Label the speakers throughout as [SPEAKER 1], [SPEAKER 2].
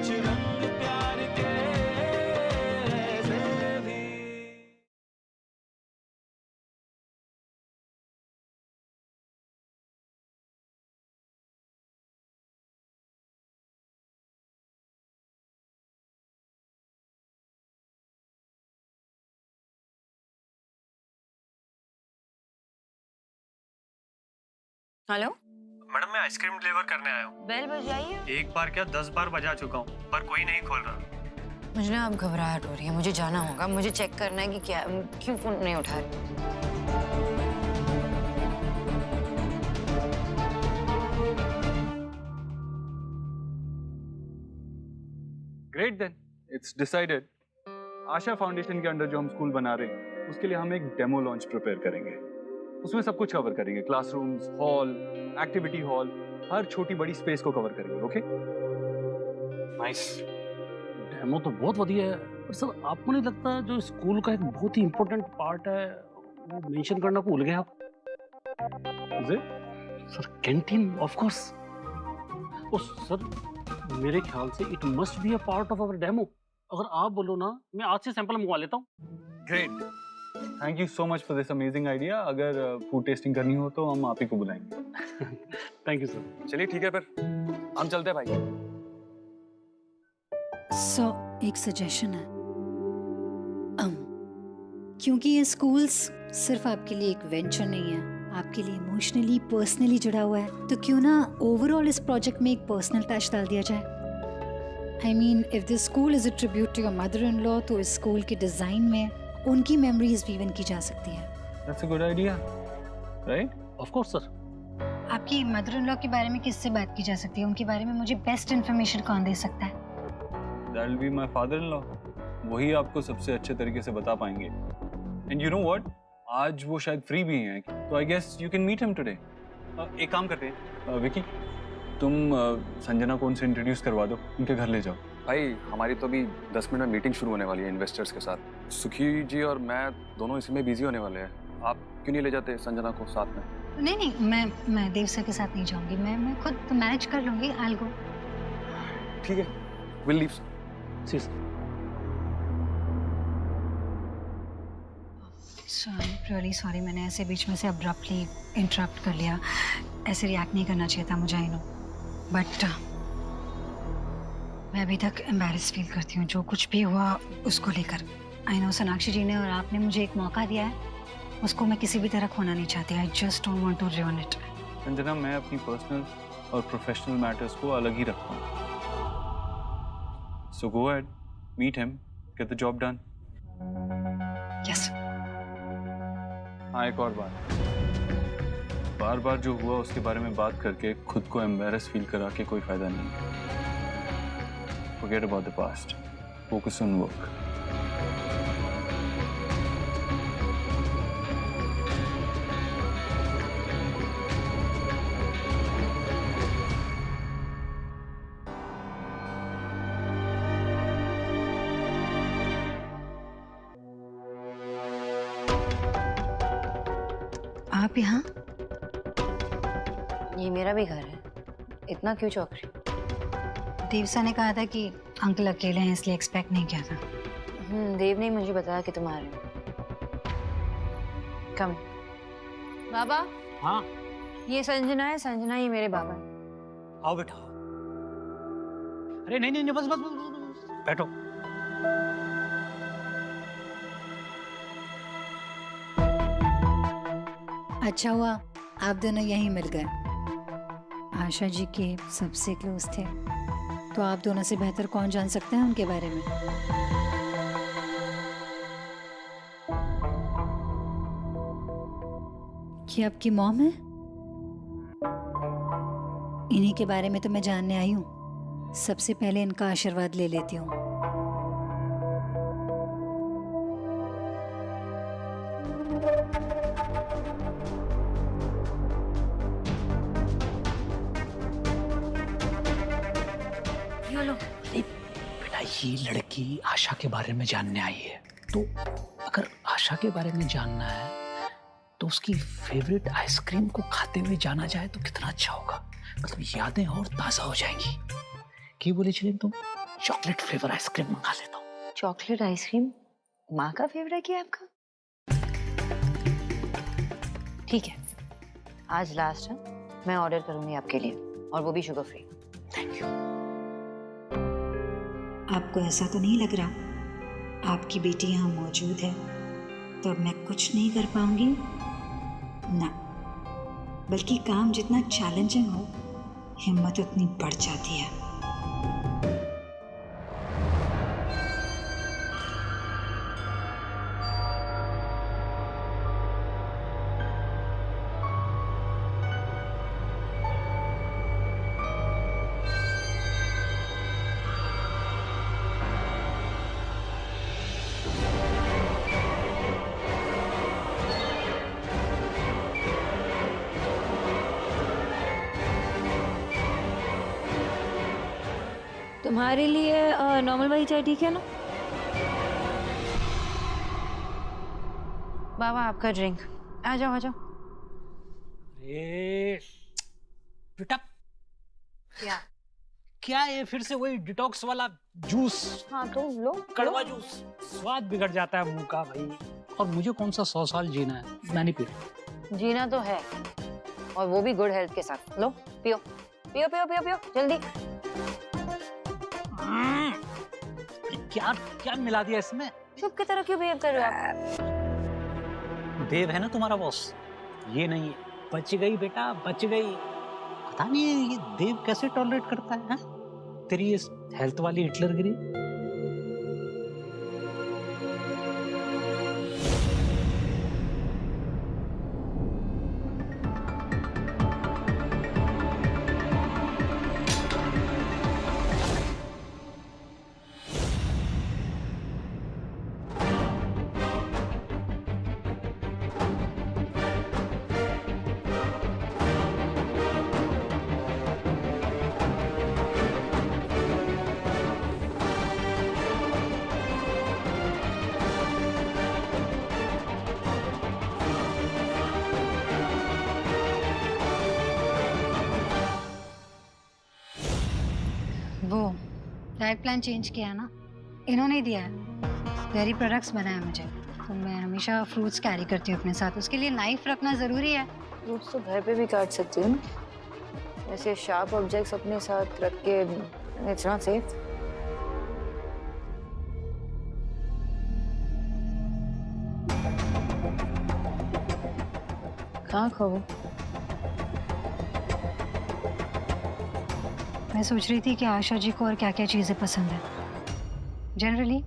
[SPEAKER 1] कुछ रंग प्यार के ऐसे भी।
[SPEAKER 2] हेलो
[SPEAKER 3] मैडम मैं आइसक्रीम डिलीवर करने आया हूँ।
[SPEAKER 2] बेल बजाई है?
[SPEAKER 3] एक बार क्या 10 बार बजा चुका हूँ पर कोई नहीं खोल रहा।
[SPEAKER 2] मुझे ना अब घबराहट हो रही है, मुझे जाना होगा, मुझे चेक करना है कि क्या क्यों फोन नहीं उठा रहे।
[SPEAKER 4] Great then, it's decided. Asha foundation के अंडर जो हम स्कूल बना रहे हैं उसके लिए हम एक डेमो लॉन्च प्रिपेयर करेंगे। उसमें सब कुछ कवर करेंगे, क्लासरूम्स, हॉल, एक्टिविटी हॉल, हर छोटी बड़ी स्पेस को कवर करेंगे। Okay
[SPEAKER 3] nice.
[SPEAKER 5] डेमो तो बहुत बढ़िया है, पर सर आपको नहीं लगता जो स्कूल का एक बहुत ही इम्पोर्टेंट पार्ट है वो मेंशन करना भूल गए आप?
[SPEAKER 4] Is it?
[SPEAKER 5] Sir canteen of course. Oh sir मेरे ख्याल से it must be a part of our demo. अगर आप बोलो ना मैं आज से सैंपल मंगवा लेता हूँ।
[SPEAKER 4] Great, thank you so much for this amazing idea. अगर फूड टेस्टिंग करनी हो तो हम आप ही को बुलाएंगे।
[SPEAKER 5] Thank you sir.
[SPEAKER 4] चलिए ठीक है, फिर हम चलते हैं भाई।
[SPEAKER 6] एक सजेशन है। क्योंकि ये स्कूल्स सिर्फ आपके लिए एक वेंचर नहीं है, आपके लिए इमोशनली पर्सनली जुड़ा हुआ है, तो क्यों ना ओवरऑल इस प्रोजेक्ट में एक पर्सनल टच डाल दिया जाए। I mean if this school is a tribute to your mother in law, तो इस स्कूल के डिजाइन में उनकी मेमोरीज वीवन की जा सकती है।
[SPEAKER 4] That's a good idea, right?
[SPEAKER 5] Of course sir.
[SPEAKER 6] आपकी मदर इन लॉ के बारे में किससे बात की जा सकती है? उनके बारे में मुझे बेस्ट इन्फॉर्मेशन कौन दे सकता है?
[SPEAKER 4] That will be my father in law. वही आपको सबसे अच्छे तरीके से बता पाएंगे। एंड यू नो व्हाट, आज वो शायद फ्री भी हैं, तो I guess you can meet him today. एक काम करते हैं, विकी तुम संजना को उनसे इंट्रोड्यूस करवा दो, उनके घर ले जाओ।
[SPEAKER 7] भाई हमारी तो अभी 10 मिनट में मीटिंग शुरू होने वाली है इन्वेस्टर्स के साथ। सुखी जी और मैं दोनों इसी में बिजी होने वाले हैं। आप क्यों नहीं ले जाते संजना को साथ में?
[SPEAKER 6] नहीं, मैं देव सर के साथ नहीं जाऊंगी। मैं खुद मैनेज कर लूंगी। I'll go।
[SPEAKER 7] ठीक है, विल लीव।
[SPEAKER 5] जी सर।
[SPEAKER 6] रियली सॉरी, मैंने ऐसे बीच में से अब्रप्टली इंटरप्ट कर लिया। ऐसे रिएक्ट नहीं करना चाहिए था मुझे, आई नो, बट मैं अभी तक एम्बैरेस फील करती हूँ जो कुछ भी हुआ उसको लेकर। आई नो सोनाक्षी जी ने और आपने मुझे एक मौका दिया है, उसको मैं किसी भी तरह खोना नहीं चाहती। I just don't want to ruin it।
[SPEAKER 4] Sanjana, मैं अपनी पर्सनल और प्रोफेशनल मैटर्स को अलग ही रखता हूँ। So go ahead, meet him, get the job done.
[SPEAKER 6] Yes.
[SPEAKER 4] हाँ, एक और बार बार जो हुआ उसके बारे में बात करके खुद को एम्बैरेस फील करा के कोई फायदा नहीं है। Forget about the past. Focus on work.
[SPEAKER 6] आप यहाँ?
[SPEAKER 2] ये मेरा भी घर है, इतना क्यों चौंक रही?
[SPEAKER 6] देव सर ने कहा था कि अंकल अकेले हैं, इसलिए एक्सपेक्ट नहीं किया था।
[SPEAKER 2] देव ने मुझे बताया कि तुम आ रहे हो। कम बाबा।
[SPEAKER 5] हाँ
[SPEAKER 2] ये संजना है, संजना ये मेरे बाबा है।
[SPEAKER 5] आओ बेटा। अरे नहीं बस बैठो।
[SPEAKER 6] अच्छा हुआ आप दोनों यहीं मिल गए। आशा जी के सबसे क्लोज थे, तो आप दोनों से बेहतर कौन जान सकता है उनके बारे में। कि आपकी मॉम है? इन्हीं के बारे में तो मैं जानने आई हूँ। सबसे पहले इनका आशीर्वाद ले लेती हूँ।
[SPEAKER 8] बेटा ये लड़की आशा के बारे में जानने आई है, तो अगर आशा के बारे में जानना है तो उसकी फेवरेट आइसक्रीम को खाते हुए जाना जाए तो कितना अच्छा होगा। मतलब यादें और ताजा हो जाएंगी। क्या बोले चले तुम? चॉकलेट फ्लेवर आइसक्रीम मंगा लेता हूँ।
[SPEAKER 2] चॉकलेट आइसक्रीम माँ का फेवरेट है आपका? ठीक है, आज लास्ट है, मैं ऑर्डर करूंगी आपके लिए, और वो भी शुगर फ्री।
[SPEAKER 8] Thank you.
[SPEAKER 6] आपको ऐसा तो नहीं लग रहा आपकी बेटी यहाँ मौजूद है तो अब मैं कुछ नहीं कर पाऊंगी? ना, बल्कि काम जितना चैलेंजिंग हो, हिम्मत उतनी बढ़ जाती है।
[SPEAKER 2] तुम्हारे लिए नॉर्मल वाली चाय ठीक है ना? बाबा आपका ड्रिंक। आ जाओ आ जाओ।
[SPEAKER 8] अरे बेटा,
[SPEAKER 2] क्या?
[SPEAKER 8] क्या ये फिर से वही डिटॉक्स वाला जूस?
[SPEAKER 2] हाँ तो लो।
[SPEAKER 8] कड़वा जूस, स्वाद बिगड़ जाता है मुंह का भाई। और मुझे कौन सा 100 साल जीना है, मैं नहीं पी रहा।
[SPEAKER 2] जीना तो है, और वो भी गुड हेल्थ के साथ। लो पियो पियो पियो पियो पियो जल्दी।
[SPEAKER 8] क्या क्या मिला दिया इसमें?
[SPEAKER 2] चुप की तरह क्यों बिहेव कर रहे हो आप?
[SPEAKER 8] देव है ना तुम्हारा बॉस, ये नहीं है। बच गई बेटा, बच गई। पता नहीं ये देव कैसे टॉलरेट करता है, हा? तेरी ये हेल्थ वाली हिटलरगिरी।
[SPEAKER 6] वो डाइट प्लान चेंज किया है ना, इन्होंने ही दिया है। डेयरी प्रोडक्ट्स बनाए मुझे, तो मैं हमेशा फ्रूट्स कैरी करती हूँ अपने साथ। उसके लिए नाइफ रखना ज़रूरी है।
[SPEAKER 2] फ्रूट्स तो घर पे भी काट सकती हूँ ना, ऐसे शार्प ऑब्जेक्ट्स अपने साथ रख के। It's not safe. कहाँ खो गए?
[SPEAKER 6] मैं सोच रही थी कि आशा जी को और क्या क्या चीज़ें पसंद है जनरली।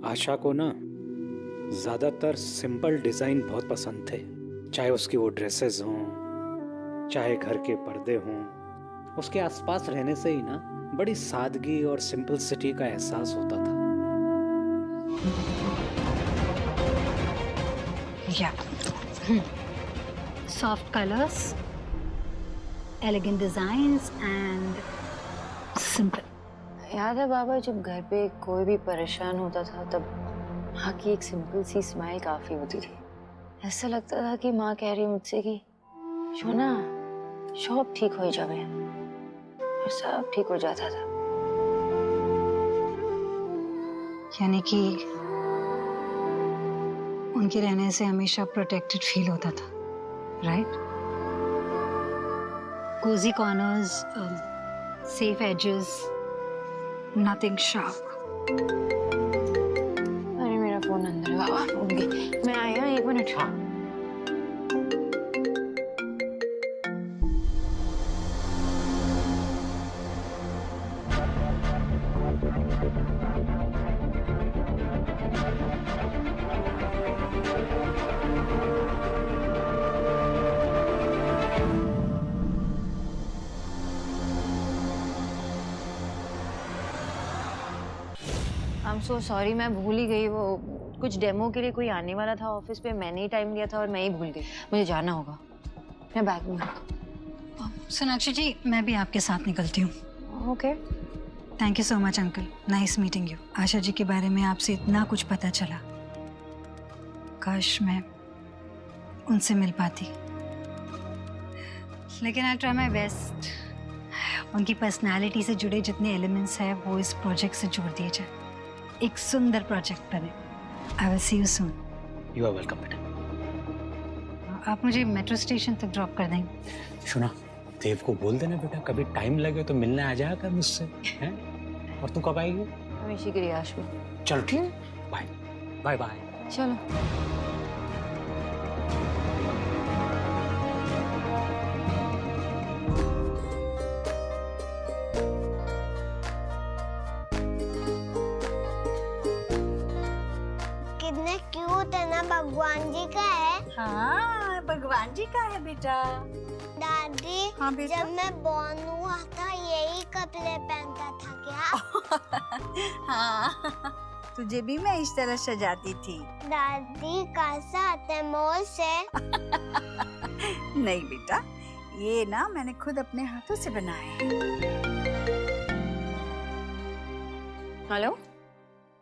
[SPEAKER 9] आशा को ना ज़्यादातर सिंपल डिज़ाइन बहुत पसंद थे, चाहे उसकी वो ड्रेसेस हों, चाहे घर के पर्दे हों। उसके आसपास रहने से ही ना बड़ी सादगी और सिंपलिसिटी का एहसास होता था।
[SPEAKER 6] या soft colours, elegant designs and simple.
[SPEAKER 2] याद है बाबा, जब घर पे कोई भी परेशान होता था तब माँ की एक सिंपल सी स्माइल काफी होती थी। ऐसा लगता था कि माँ कह रही है मुझसे कि शोना सब ठीक हो जावे, और सब ठीक हो जाता था।
[SPEAKER 6] यानी कि उनके रहने से हमेशा प्रोटेक्टेड फील होता था, right? Cozy corners, safe edges, nothing sharp.
[SPEAKER 2] अरे मेरा फोन अंदर है बाबा, उठ गई। मैं आई हूँ, 1 minute. I am so sorry, मैं भूल ही गई। वो कुछ डेमो के लिए कोई आने वाला था ऑफिस पे, मैंने ही टाइम दिया था और मैं ही भूल गई। मुझे जाना होगा, मैं बैग में।
[SPEAKER 6] सोनाक्षी जी, मैं भी आपके साथ निकलती हूँ।
[SPEAKER 2] Okay.
[SPEAKER 6] Thank you so much uncle, nice meeting you. Asha ji के बारे में आपसे इतना कुछ पता चला, काश मैं उनसे मिल पाती, लेकिन आई ट्राई माय बेस्ट। उनकी पर्सनालिटी से जुड़े जितने एलिमेंट्स हैं वो इस प्रोजेक्ट से जोड़ दिए जाए, एक सुंदर प्रोजेक्ट बने। I will see you soon.
[SPEAKER 8] You are welcome बेटा।
[SPEAKER 6] आप मुझे मेट्रो स्टेशन तक ड्रॉप कर देंगे?
[SPEAKER 8] सुना, देव को बोल देना बेटा, कभी टाइम लगे तो मिलने आ जाया कर मुझसे, हैं? और तू कब आएगी?
[SPEAKER 2] हमेशा की रियाश में।
[SPEAKER 8] चलो ठीक, बाय बाय बाय।
[SPEAKER 2] चलो।
[SPEAKER 10] कितने क्यूट है ना, भगवान जी का है।
[SPEAKER 11] हाँ, भगवान जी का है बेटा।
[SPEAKER 10] दादी,
[SPEAKER 11] हाँ बेटा।
[SPEAKER 10] जब मैं बॉर्न हुआ था यही कपड़े पहनता था क्या?
[SPEAKER 11] हाँ, तुझे भी मैं इस तरह सजाती थी।
[SPEAKER 10] दादी कैसा आते मॉल से?
[SPEAKER 11] नहीं बेटा, ये ना मैंने खुद अपने हाथों से बनाए।
[SPEAKER 2] हेलो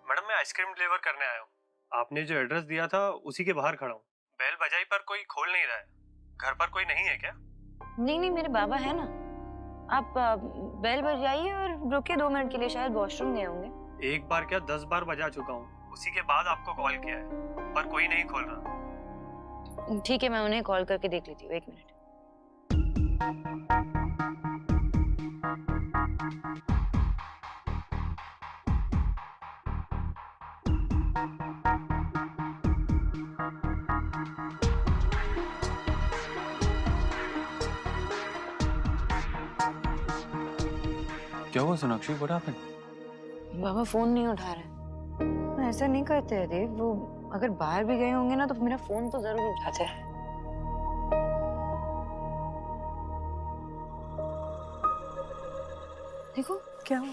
[SPEAKER 3] मैडम, मैं आइसक्रीम डिलीवर करने आया हूँ। आपने जो एड्रेस दिया था उसी के बाहर खड़ा हूँ। बेल बजाई पर कोई खोल नहीं रहा है। घर पर कोई नहीं है क्या?
[SPEAKER 2] नहीं नहीं, मेरे बाबा है ना। आप बेल बजाइए और रुकिए 2 मिनट के लिए, शायद वॉशरूम गए होंगे।
[SPEAKER 3] एक बार क्या 10 बार बजा चुका हूँ। उसी के बाद आपको कॉल किया है, पर कोई नहीं खोल रहा।
[SPEAKER 2] ठीक है, मैं उन्हें कॉल करके देख लेती हूँ, 1 मिनट।
[SPEAKER 4] क्या हुआ Sonakshi? What happened?
[SPEAKER 2] Baba phone नहीं उठा रहे। ऐसा नहीं करते हैं देव, वो अगर बाहर भी गए होंगे ना तो मेरा फोन तो जरूर उठाते हैं। देखो
[SPEAKER 11] क्या हुआ?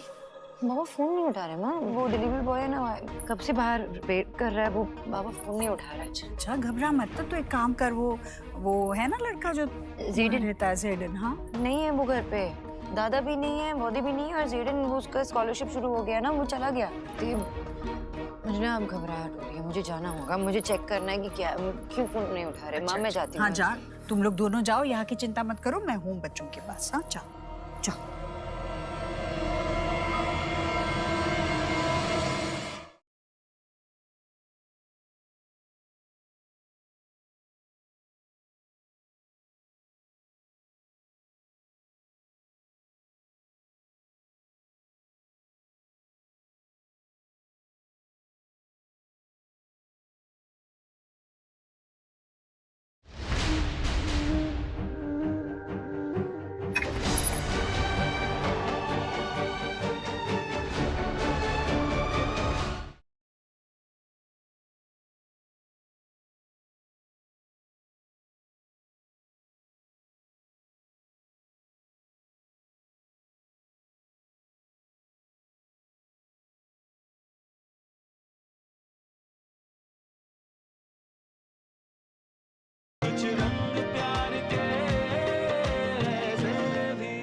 [SPEAKER 2] बाबा फोन नहीं उठा रहे। माँ, वो डिलीवरी बॉय है ना, कब से बाहर वेट कर रहा है, वो बाबा फोन नहीं उठा रहा है।
[SPEAKER 11] अच्छा घबरा मत, तो एक काम कर, वो है ना लड़का जो
[SPEAKER 2] जेडन
[SPEAKER 11] रहता है, जेडन। हाँ
[SPEAKER 2] नहीं है वो घर पे, दादा भी नहीं है, बॉडी भी नहीं है, और जेडन वो उसका स्कॉलरशिप शुरू हो गया ना, वो चला गया। मुझे ना अब घबराहट हो रही है, मुझे जाना होगा, मुझे चेक करना है कि क्या क्यों फोन नहीं उठा रहे। माँ मैं जाती हूँ।
[SPEAKER 11] हाँ जा, तुम लोग दोनों जाओ, यहाँ की चिंता मत करो, मैं हूँ बच्चों के पास। हाँ जाओ जाओ।
[SPEAKER 1] कुछ रंग प्यार के ऐसे भी।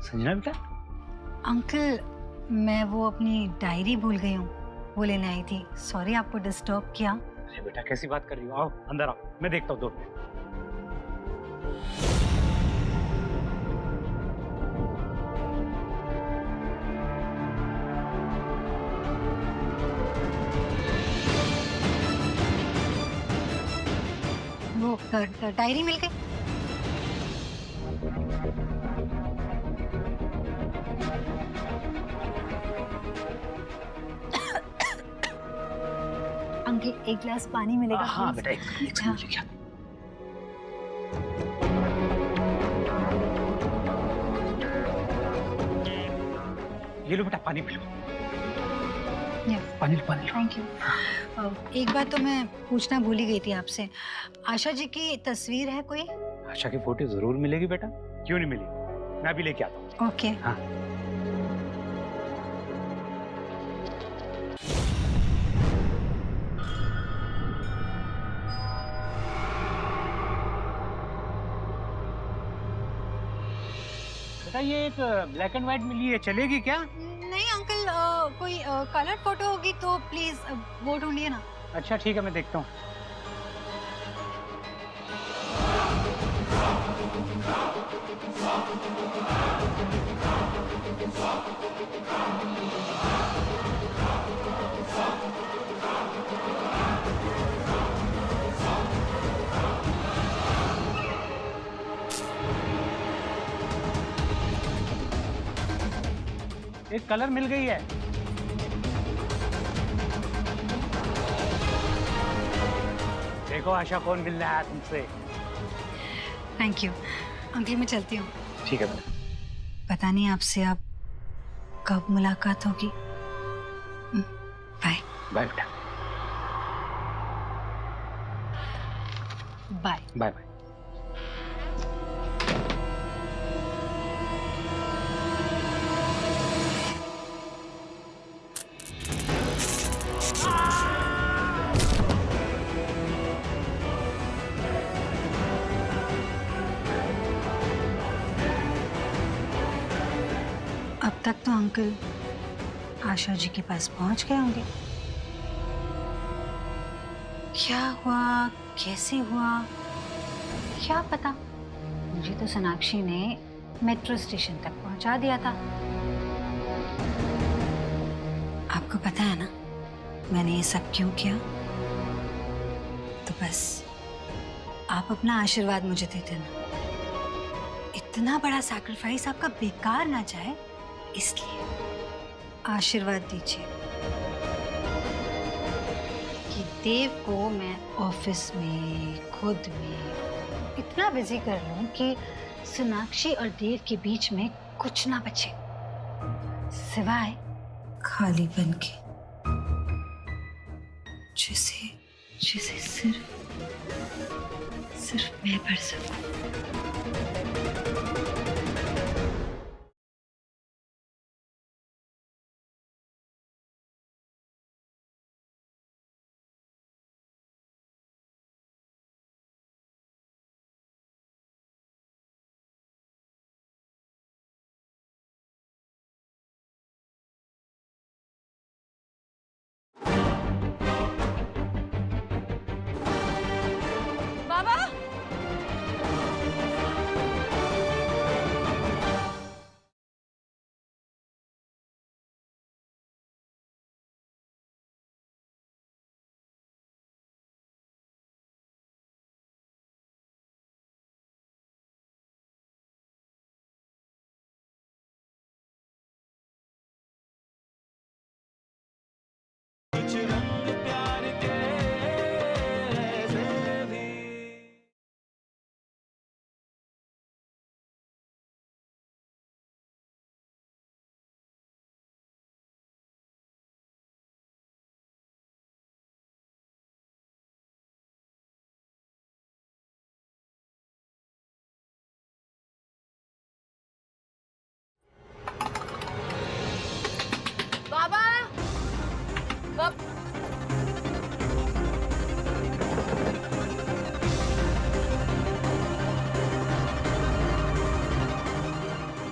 [SPEAKER 8] संजना बेटा,
[SPEAKER 6] अंकल, मैं वो अपनी डायरी भूल गई हूँ, वो लेने आई थी। सॉरी आपको डिस्टर्ब किया।
[SPEAKER 8] अरे बेटा कैसी बात कर रही हो? आओ अंदर आओ, मैं देखता हूँ। 2 मिनट।
[SPEAKER 6] वो डायरी मिल गई? अंकल एक गिलास पानी मिलेगा?
[SPEAKER 8] हाँ
[SPEAKER 6] please?
[SPEAKER 8] बेटा, एक
[SPEAKER 6] हाँ।
[SPEAKER 8] मिनट लेके आता हूँ। ये लो बेटा, पानी पी लो।
[SPEAKER 6] Yeah.
[SPEAKER 8] पानी पानी।
[SPEAKER 6] Thank you. एक बात तो मैं पूछना भूल ही गई थी आपसे, आशा जी की तस्वीर है कोई?
[SPEAKER 9] आशा की फोटो जरूर मिलेगी बेटा, क्यों नहीं मिली, मैं अभी लेके आता हूँ।
[SPEAKER 6] ओके।
[SPEAKER 9] हाँ। बेटा ये एक ब्लैक एंड व्हाइट मिली है, चलेगी क्या?
[SPEAKER 6] नहीं अंकल, कोई कलर फोटो होगी तो प्लीज वो ढूंढिए ना।
[SPEAKER 9] अच्छा ठीक है, मैं देखता हूँ। एक कलर मिल गई है। देखो आशा कौन मिल रहा है तुमसे।
[SPEAKER 6] थैंक यू अंकल, मैं चलती हूँ।
[SPEAKER 9] ठीक है।
[SPEAKER 6] पता नहीं आपसे अब कब मुलाकात होगी। बाय।
[SPEAKER 9] बाय बेटा।
[SPEAKER 6] बाय।
[SPEAKER 9] Bye bye.
[SPEAKER 6] अब तक तो अंकल आशा जी के पास पहुंच गए होंगे। क्या हुआ, कैसे हुआ, क्या पता। मुझे तो सोनाक्षी ने मेट्रो स्टेशन तक पहुंचा दिया था। आपको पता है ना मैंने ये सब क्यों किया? तो बस आप अपना आशीर्वाद मुझे दे देना। इतना बड़ा सैक्रिफाइस आपका बेकार ना जाए, इसलिए आशीर्वाद दीजिए कि देव को मैं ऑफिस में खुद में इतना बिजी कर लूं कि सोनाक्षी और देव के बीच में कुछ ना बचे सिवाय खालीपन के, जिसे सिर्फ मैं भर सकूं।
[SPEAKER 1] कुछ रंग प्यार के ऐसे भी
[SPEAKER 2] बाबा,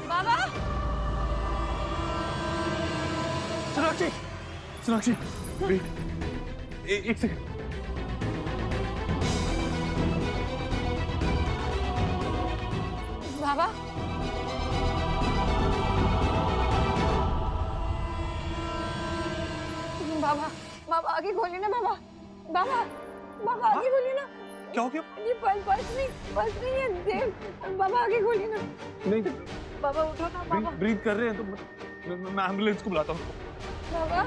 [SPEAKER 2] बाबा,
[SPEAKER 4] सोनाक्षी वेट, एक सेकंड।
[SPEAKER 2] बाबा, बाबा, बाबा आगे खोलिए ना बाबा, बाबा, बाबा आगे खोलिए ना।
[SPEAKER 4] क्या हो गया?
[SPEAKER 2] ये पल्स नहीं है देव, बाबा आगे खोलिए ना।
[SPEAKER 4] नहीं,
[SPEAKER 2] बाबा उठो ना बाबा।
[SPEAKER 4] ब्रीथ कर रहे हैं तो मैं एम्बुलेंस को बुलाता हूँ।
[SPEAKER 2] बाबा,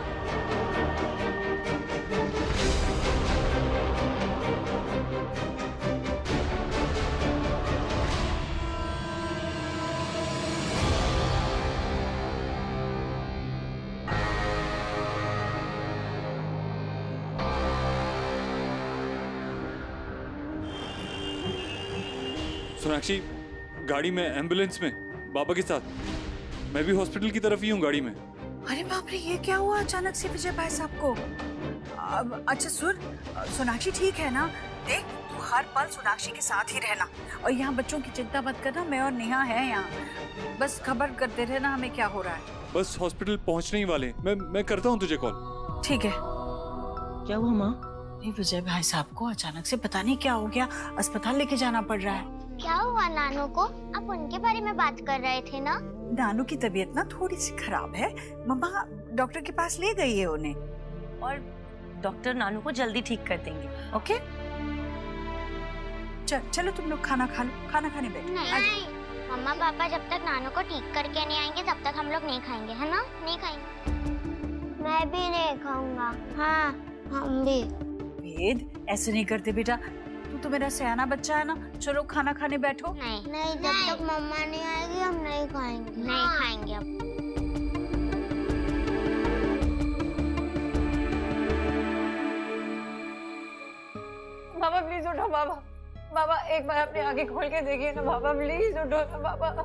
[SPEAKER 4] सोनाक्षी गाड़ी में, एम्बुलेंस में, बाबा के साथ। मैं भी हॉस्पिटल की तरफ ही हूँ गाड़ी में।
[SPEAKER 11] अरे बाप रे, ये क्या हुआ अचानक से विजय भाई साहब को? अच्छा सुन, सोनाक्षी ठीक है ना? देख, तू हर पल सोनाक्षी के साथ ही रहना और यहाँ बच्चों की चिंता मत करना। मैं और नेहा है यहाँ, बस खबर करते रहना हमें क्या हो रहा है।
[SPEAKER 4] बस हॉस्पिटल पहुँचने ही वाले, मैं करता हूँ तुझे कॉल।
[SPEAKER 11] ठीक है।
[SPEAKER 12] क्या हुआ माँ?
[SPEAKER 11] नहीं, विजय भाई साहब को अचानक से पता नहीं क्या हो गया, अस्पताल लेके जाना पड़ रहा है।
[SPEAKER 10] क्या हुआ नानू को? आप उनके बारे में बात कर रहे थे ना?
[SPEAKER 11] नानू की तबीयत ना थोड़ी सी खराब है, मम्मा डॉक्टर के पास ले गई है उन्हें।
[SPEAKER 12] और डॉक्टर नानू को जल्दी ठीक कर देंगे। ओके
[SPEAKER 11] चलो तुम लोग खाना खा लो, खाना खाने बैठो।
[SPEAKER 10] नहीं, मम्मा पापा जब तक नानू को ठीक करके नहीं आएंगे तब तक हम लोग नहीं खाएंगे, है ना? नहीं खाएंगे। मैं भी नहीं खाऊंगा। हाँ, हम भी।
[SPEAKER 11] वेद, ऐसे नहीं करते बेटा, तू तो मेरा सयाना बच्चा है ना। चलो खाना खाने बैठो।
[SPEAKER 10] नहीं, जब तक मम्मा नहीं आएगी हम नहीं खाएंगे। नहीं खाएंगे अब।
[SPEAKER 2] बाबा प्लीज उठो बाबा। बाबा एक बार अपनी आंखें खोल के देखिए ना बाबा, प्लीज उठो ना बाबा।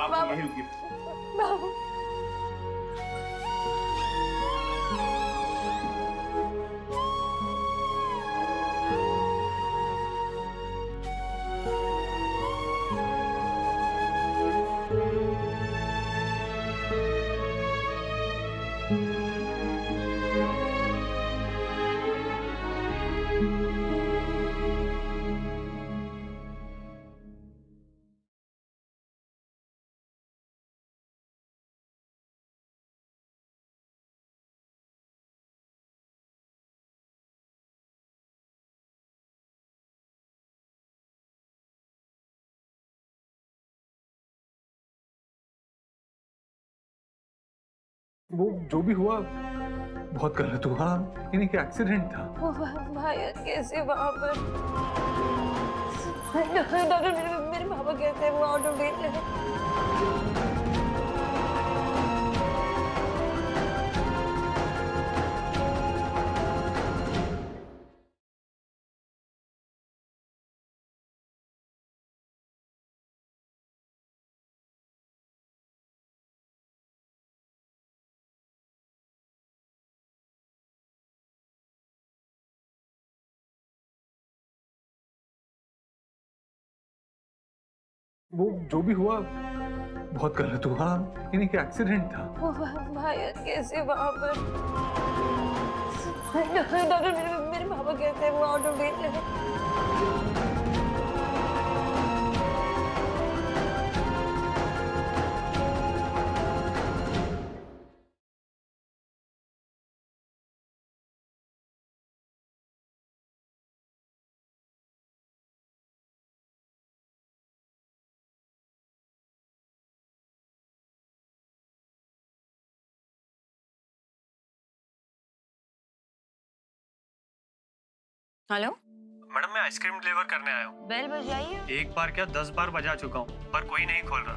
[SPEAKER 3] आप यहीं रुकिए।
[SPEAKER 2] बाबा
[SPEAKER 4] वो जो भी हुआ बहुत गलत हुआ, यानी कि एक्सीडेंट था।
[SPEAKER 2] भाई कैसे वहाँ पर? डॉक्टर मेरे पापा कहते हैं वो आउट ऑफ डेट है।
[SPEAKER 4] वो जो भी हुआ बहुत गलत हुआ, यानी कि एक्सीडेंट था।
[SPEAKER 2] भाई कैसे वहाँ पर? डॉक्टर मेरे पापा कहते हैं वो आउट ऑफ डेट है।
[SPEAKER 12] हेलो
[SPEAKER 3] मैडम, मैं आइसक्रीम डिलीवर करने आया हूँ।
[SPEAKER 12] बेल बजाई है?
[SPEAKER 3] एक बार क्या 10 बार बजा चुका हूँ, पर कोई नहीं खोल रहा।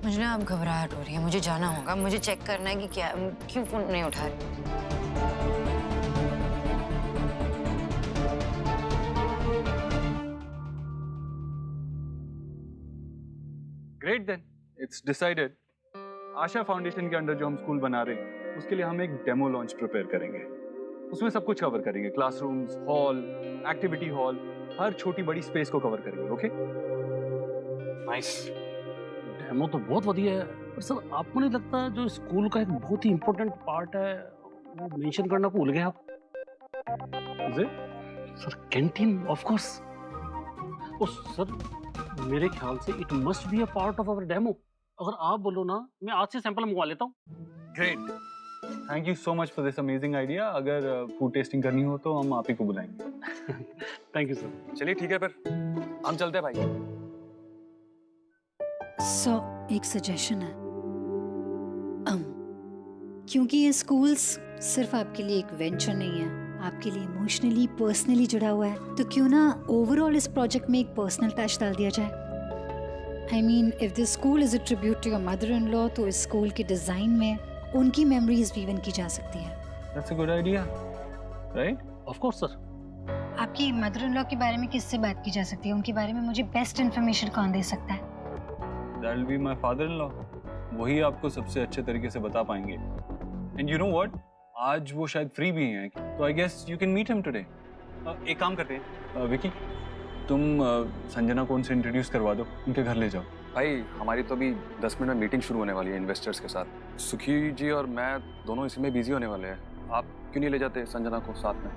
[SPEAKER 2] मुझे ना अब घबराहट हो रही है, मुझे जाना होगा। मुझे चेक करना है कि क्या, क्यों फोन नहीं उठा रही।
[SPEAKER 4] Great then, it's decided. Asha foundation के अंडर जो हम स्कूल बना रहे हैं उसके लिए हम एक डेमो लॉन्च प्रिपेयर करेंगे। उसमें सब कुछ कवर करेंगे, क्लासरूम्स, हॉल, एक्टिविटी हॉल, हर छोटी बड़ी स्पेस को कवर करेंगे। Okay
[SPEAKER 5] nice. डेमो तो बहुत बढ़िया है, पर सर आपको नहीं लगता जो स्कूल का एक बहुत ही इम्पोर्टेंट पार्ट है वो मेंशन करना भूल गए आप? Sir canteen of course. Oh sir मेरे ख्याल से it must be a part of our demo. अगर आप बोलो ना, मैं आज से सैंपल मंगवा लेता हूँ।
[SPEAKER 4] Great, thank you so much for this amazing idea. अगर फूड टेस्टिंग करनी हो तो हम आप ही को बुलाएंगे।
[SPEAKER 5] Thank you sir.
[SPEAKER 7] चलिए ठीक है, फिर हम चलते हैं भाई।
[SPEAKER 6] सो एक सजेशन है, क्योंकि ये स्कूल्स सिर्फ आपके लिए एक वेंचर नहीं है, आपके लिए इमोशनली पर्सनली जुड़ा हुआ है, तो क्यों ना ओवरऑल इस प्रोजेक्ट में एक पर्सनल टच डाल दिया जाए। I mean if this school is a tribute to your mother in law तो इस स्कूल के डिजाइन में उनकी मेमोरीज वीवन की जा सकती है।
[SPEAKER 4] That's a good idea, right?
[SPEAKER 5] Of course sir.
[SPEAKER 6] आपकी मदर इन लॉ के बारे में किससे बात की जा सकती है? उनके बारे में मुझे बेस्ट इन्फॉर्मेशन कौन दे सकता है?
[SPEAKER 4] That will be my father in law. वही आपको सबसे अच्छे तरीके से बता पाएंगे। एंड यू नो व्हाट, आज वो शायद फ्री भी हैं, तो I guess you can meet him today. एक काम करते हैं, विकी तुम संजना को उनसे इंट्रोड्यूस करवा दो, उनके घर ले जाओ।
[SPEAKER 7] भाई हमारी तो अभी 10 मिनट में मीटिंग शुरू होने वाली है इन्वेस्टर्स के साथ। सुखी जी और मैं दोनों इसी में बिजी होने वाले हैं। आप क्यों नहीं ले जाते संजना को साथ में?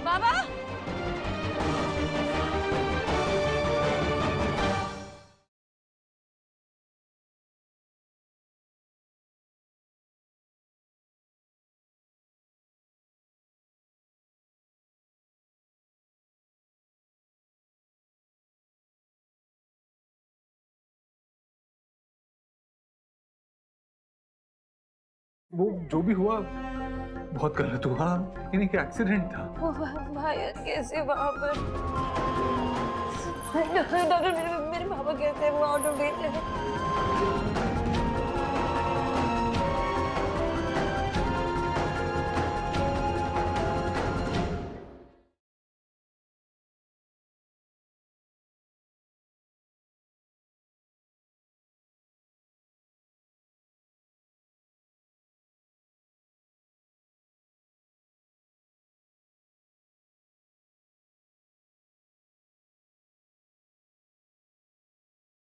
[SPEAKER 12] बाबा
[SPEAKER 4] वो जो भी हुआ बहुत गलत हुआ, लेकिन एक एक्सीडेंट था।
[SPEAKER 2] भाई कैसे वहाँ पर? डॉक्टर मेरे पापा कैसे वहाँ